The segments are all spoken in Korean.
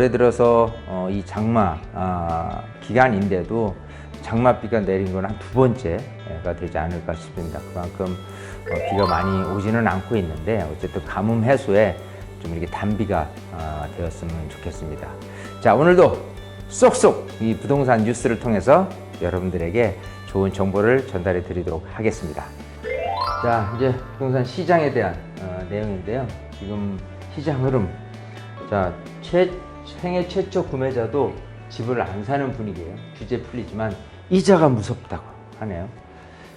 예를 들어서 이 장마 기간인데도 장맛비가 내린 건 한 두 번째가 되지 않을까 싶습니다. 그만큼 비가 많이 오지는 않고 있는데 어쨌든 가뭄 해소에 좀 이렇게 단비가 되었으면 좋겠습니다. 자, 오늘도 쏙쏙 이 부동산 뉴스를 통해서 여러분들에게 좋은 정보를 전달해 드리도록 하겠습니다. 자, 이제 부동산 시장에 대한 내용인데요. 지금 시장 흐름. 자, 생애 최초 구매자도 집을 안 사는 분위기예요. 규제 풀리지만 이자가 무섭다고 하네요.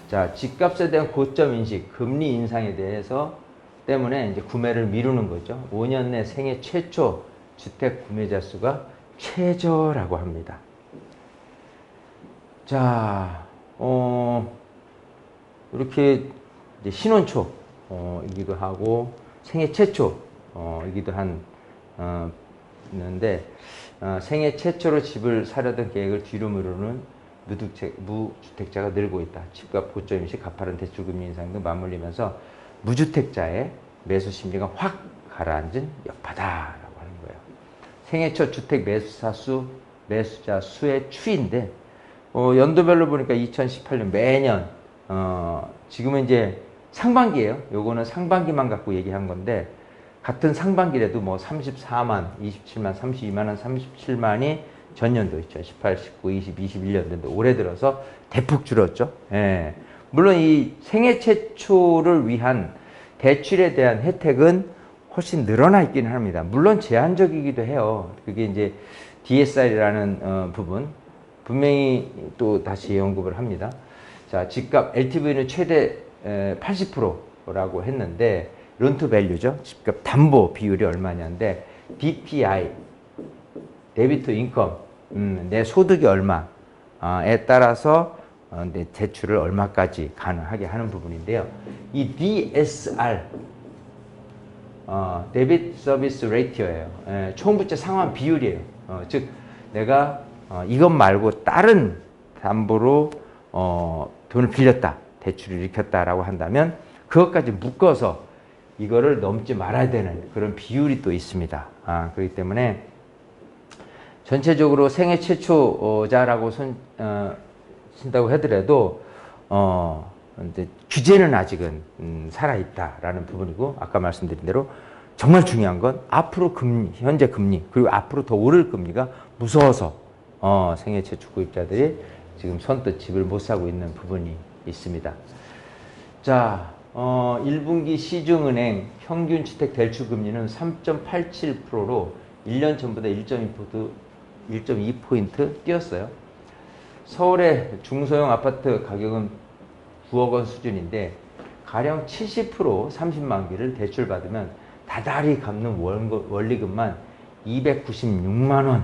자, 집값에 대한 고점 인식, 금리 인상에 대해서 때문에 이제 구매를 미루는 거죠. 5년 내 생애 최초 주택 구매자 수가 최저라고 합니다. 자, 이렇게 이제 신혼초이기도 하고 생애 최초이기도 한 있는데 생애 최초로 집을 사려던 계획을 뒤로 미루는 무주택자가 늘고 있다. 집값 고점 인식, 가파른 대출금리 인상 등 맞물리면서 무주택자의 매수 심리가 확 가라앉은 여파다라고 하는 거예요. 생애 첫 주택 매수자 수의 추이인데 연도별로 보니까 2018년 매년 지금은 이제 상반기예요. 요거는 상반기만 갖고 얘기한 건데 같은 상반기라도 뭐 34만, 27만, 32만원, 37만이 전년도 2018, 19, 20, 21년도인데 올해 들어서 대폭 줄었죠. 예. 물론 이 생애 최초를 위한 대출에 대한 혜택은 훨씬 늘어나 있기는 합니다. 물론 제한적이기도 해요. 그게 이제 DSR이라는 부분 분명히 또 다시 언급을 합니다. 자, 집값 LTV는 최대 80%라고 했는데 론투 밸류죠. 집값 담보 비율이 얼마냐인데 DPI, 데비트 인컴, 내 소득이 얼마에 따라서 내 대출을 얼마까지 가능하게 하는 부분인데요. 이 DSR, 데비트 서비스 레이티어예요. 총부채 상환 비율이에요. 즉 내가 이것 말고 다른 담보로 돈을 빌렸다, 대출을 일으켰다라고 한다면 그것까지 묶어서 이거를 넘지 말아야 되는 그런 비율이 또 있습니다. 그렇기 때문에 전체적으로 생애 최초자라고 쓴다고 하더라도 이제 규제는 아직은 살아있다라는 부분이고 아까 말씀드린 대로 정말 중요한 건 앞으로 현재 금리 그리고 앞으로 더 오를 금리가 무서워서 생애 최초 구입자들이 지금 선뜻 집을 못 사고 있는 부분이 있습니다. 자, 1분기 시중은행 평균 주택 대출 금리는 3.87%로 1년 전보다 1.2포인트 뛰었어요. 서울의 중소형 아파트 가격은 9억 원 수준인데 가령 70% 30만 개를 대출받으면 다달이 갚는 원리금만 296만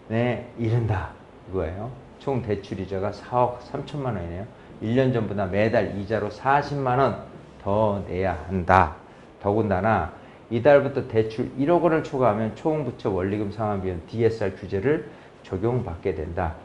원에 이른다 이거예요. 총 대출이자가 4억 3천만 원이네요. 1년 전보다 매달 이자로 40만 원 더 내야 한다. 더군다나 이달부터 대출 1억 원을 초과하면 총부채 원리금 상환비용 DSR 규제를 적용받게 된다.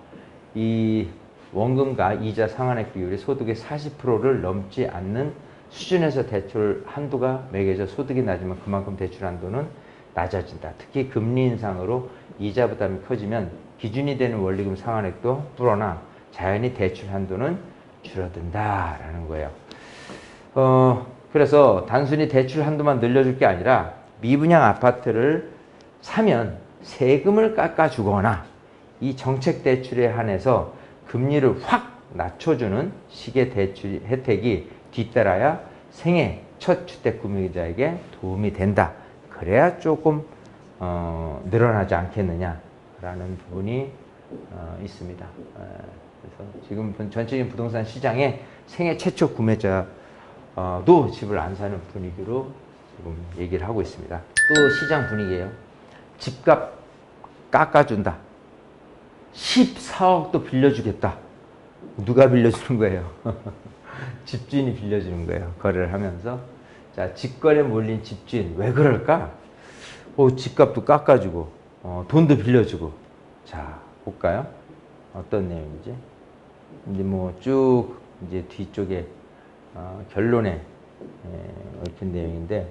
이 원금과 이자 상환액 비율이 소득의 40%를 넘지 않는 수준에서 대출 한도가 매겨져 소득이 낮으면 그만큼 대출 한도는 낮아진다. 특히 금리 인상으로 이자 부담이 커지면 기준이 되는 원리금 상환액도 불어나 자연히 대출 한도는 줄어든다라는 거예요. 그래서 단순히 대출 한도만 늘려줄 게 아니라 미분양 아파트를 사면 세금을 깎아주거나 이 정책 대출에 한해서 금리를 확 낮춰주는 식의 대출 혜택이 뒤따라야 생애 첫 주택 구매자에게 도움이 된다. 그래야 조금 늘어나지 않겠느냐라는 부분이 있습니다. 그래서 지금 전체적인 부동산 시장에 생애 최초 구매자도 집을 안 사는 분위기로 지금 얘기를 하고 있습니다. 또 시장 분위기예요. 집값 깎아준다. 14억도 빌려주겠다. 누가 빌려주는 거예요? 집주인이 빌려주는 거예요. 거래를 하면서. 자, 집거래 몰린 집주인 왜 그럴까? 집값도 깎아주고 돈도 빌려주고. 자, 볼까요? 어떤 내용인지. 이제 뭐 쭉 이제 뒤쪽에 결론에 얽힌 내용인데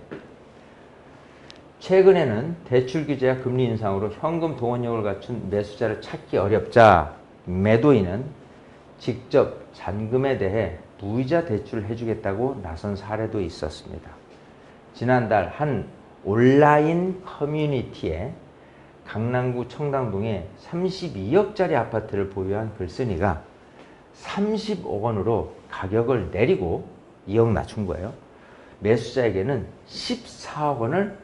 최근에는 대출 규제와 금리 인상으로 현금 동원력을 갖춘 매수자를 찾기 어렵자 매도인은 직접 잔금에 대해 무이자 대출을 해주겠다고 나선 사례도 있었습니다. 지난달 한 온라인 커뮤니티에 강남구 청담동에 32억짜리 아파트를 보유한 글쓴이가 30억 원으로 가격을 내리고 2억 낮춘 거예요. 매수자에게는 14억 원을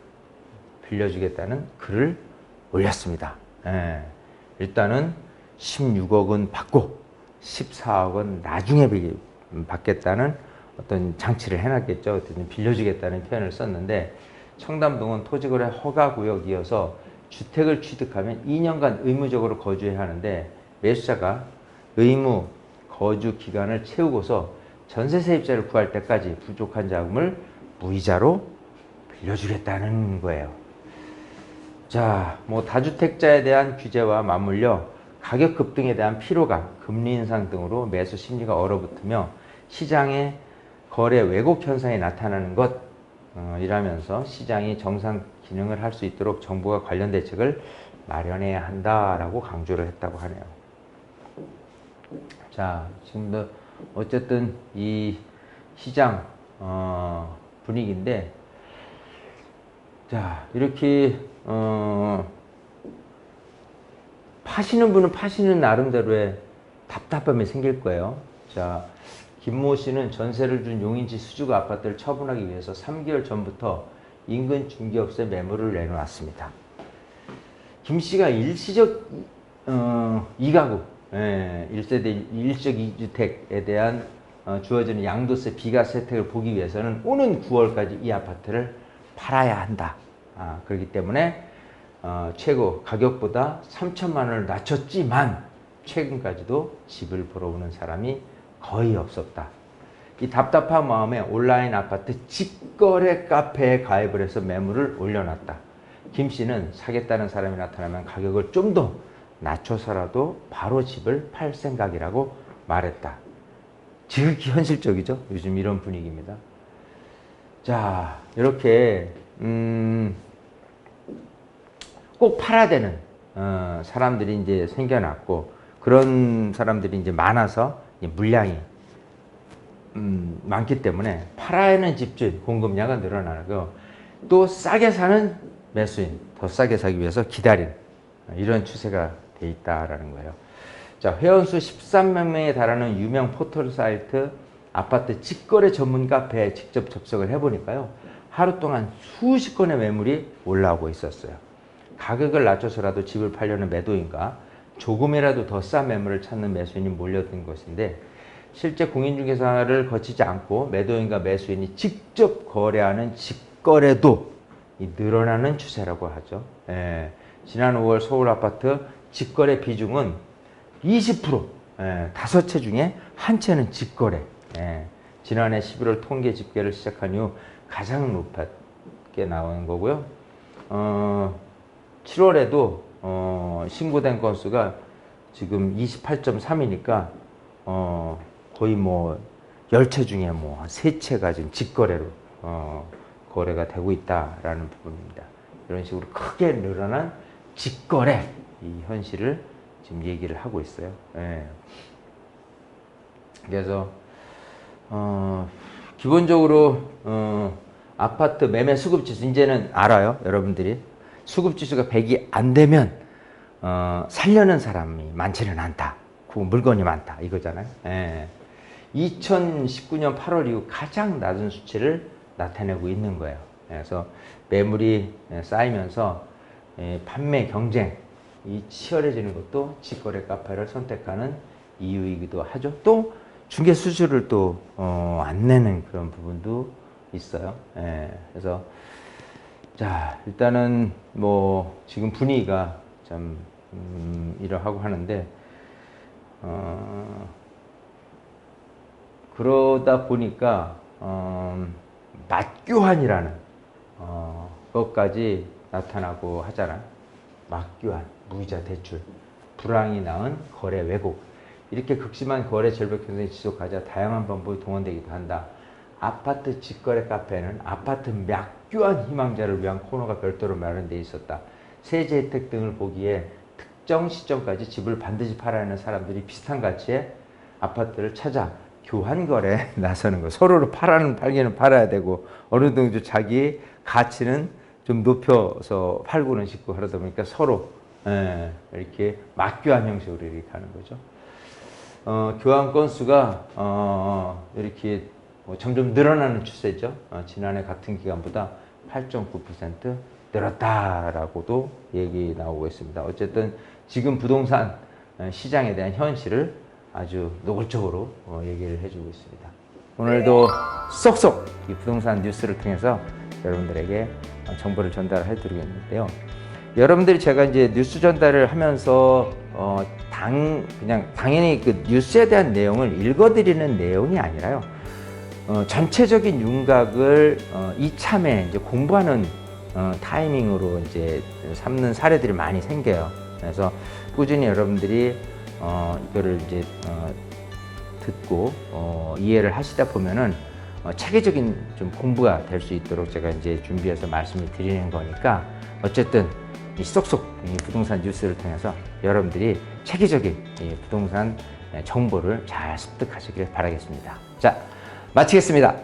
빌려주겠다는 글을 올렸습니다. 일단은 16억은 받고 14억은 나중에 받겠다는 어떤 장치를 해놨겠죠. 빌려주겠다는 표현을 썼는데 청담동은 토지거래 허가구역이어서 주택을 취득하면 2년간 의무적으로 거주해야 하는데 매수자가 의무 거주 기간을 채우고서 전세 세입자를 구할 때까지 부족한 자금을 무이자로 빌려주겠다는 거예요. 자, 뭐 다주택자에 대한 규제와 맞물려 가격 급등에 대한 피로감, 금리 인상 등으로 매수 심리가 얼어붙으며 시장에 거래 왜곡 현상이 나타나는 것이라면서 시장이 정상 기능을 할 수 있도록 정부가 관련 대책을 마련해야 한다라고 강조를 했다고 하네요. 자, 지금도 어쨌든 이 시장 분위기인데, 자, 이렇게 파시는 분은 파시는 나름대로의 답답함이 생길 거예요. 자, 김모 씨는 전세를 준 용인지 수주구 아파트를 처분하기 위해서 3개월 전부터 인근 중개업소에 매물을 내놓았습니다. 김 씨가 일시적 2가구 1세대 일시적 2주택에 대한 주어지는 양도세 비과세 혜택을 보기 위해서는 오는 9월까지 이 아파트를 팔아야 한다. 그렇기 때문에 최고 가격보다 3천만 원을 낮췄지만 최근까지도 집을 보러 오는 사람이 거의 없었다. 이 답답한 마음에 온라인 아파트 직거래 카페에 가입을 해서 매물을 올려놨다. 김 씨는 사겠다는 사람이 나타나면 가격을 좀 더 낮춰서라도 바로 집을 팔 생각이라고 말했다. 지극히 현실적이죠. 요즘 이런 분위기입니다. 자, 이렇게 꼭 팔아야 되는 사람들이 이제 생겨났고, 그런 사람들이 이제 많아서 물량이 많기 때문에 팔아야 하는 집주인 공급량은 늘어나고, 또 싸게 사는 매수인 더 싸게 사기 위해서 기다린 이런 추세가 돼 있다라는 거예요. 자, 회원수 13만 명에 달하는 유명 포털 사이트 아파트 직거래 전문 카페에 직접 접속을 해보니까요, 하루 동안 수십 건의 매물이 올라오고 있었어요. 가격을 낮춰서라도 집을 팔려는 매도인과 조금이라도 더 싼 매물을 찾는 매수인이 몰려든 것인데, 실제 공인중개사를 거치지 않고 매도인과 매수인이 직접 거래하는 직거래도 늘어나는 추세라고 하죠. 지난 5월 서울 아파트 직거래 비중은 20%, 5채 중에 한 채는 직거래. 지난해 11월 통계 집계를 시작한 이후 가장 높게 나오는 거고요. 7월에도 신고된 건수가 지금 28.3이니까 거의 뭐 10채 중에 뭐 3채가 지금 직거래로 거래가 되고 있다라는 부분입니다. 이런 식으로 크게 늘어난 직거래 이 현실을 지금 얘기를 하고 있어요. 그래서 기본적으로 아파트 매매 수급지수 이제는 알아요, 여러분들이. 수급지수가 100이 안 되면 살려는 사람이 많지는 않다. 그 물건이 많다 이거잖아요. 2019년 8월 이후 가장 낮은 수치를 나타내고 있는 거예요. 그래서 매물이 쌓이면서 판매 경쟁이 치열해지는 것도 직거래 카페를 선택하는 이유이기도 하죠. 또 중개 수수료를 또 안 내는 그런 부분도 있어요. 그래서 자, 일단은 뭐 지금 분위기가 참 이러하고 하는데, 그러다 보니까 맞교환이라는 것까지 나타나고 하잖아요. 맞교환, 무이자 대출, 불황이 낳은 거래 왜곡, 이렇게 극심한 거래 절벽 현상이 지속하자 다양한 방법이 동원되기도 한다. 아파트 직거래 카페는 아파트 막귀한 희망자를 위한 코너가 별도로 마련되어 있었다. 세제 혜택 등을 보기에 특정 시점까지 집을 반드시 팔아야 하는 사람들이 비슷한 가치의 아파트를 찾아 교환 거래에 나서는 거. 서로를 팔기는 팔아야 되고 어느 정도 자기 가치는 좀 높여서 팔고는 싶고 그러다 보니까 서로 이렇게 막교환 형식으로 이렇게 하는 거죠. 교환 건수가 이렇게 점점 늘어나는 추세죠. 지난해 같은 기간보다 8.9% 늘었다라고도 얘기 나오고 있습니다. 어쨌든 지금 부동산 시장에 대한 현실을 아주 노골적으로 얘기를 해주고 있습니다. 오늘도 쏙쏙 이 부동산 뉴스를 통해서 여러분들에게 정보를 전달해 드리겠는데요. 여러분들이 제가 이제 뉴스 전달을 하면서 그냥 당연히 그 뉴스에 대한 내용을 읽어드리는 내용이 아니라요. 전체적인 윤곽을 이참에 이제 공부하는 타이밍으로 이제 삼는 사례들이 많이 생겨요. 그래서 꾸준히 여러분들이 이거를 이제 듣고 이해를 하시다 보면은 체계적인 좀 공부가 될 수 있도록 제가 이제 준비해서 말씀을 드리는 거니까 어쨌든 이 쏙쏙 이 부동산 뉴스를 통해서 여러분들이 체계적인 이 부동산 정보를 잘 습득하시길 바라겠습니다. 자, 마치겠습니다.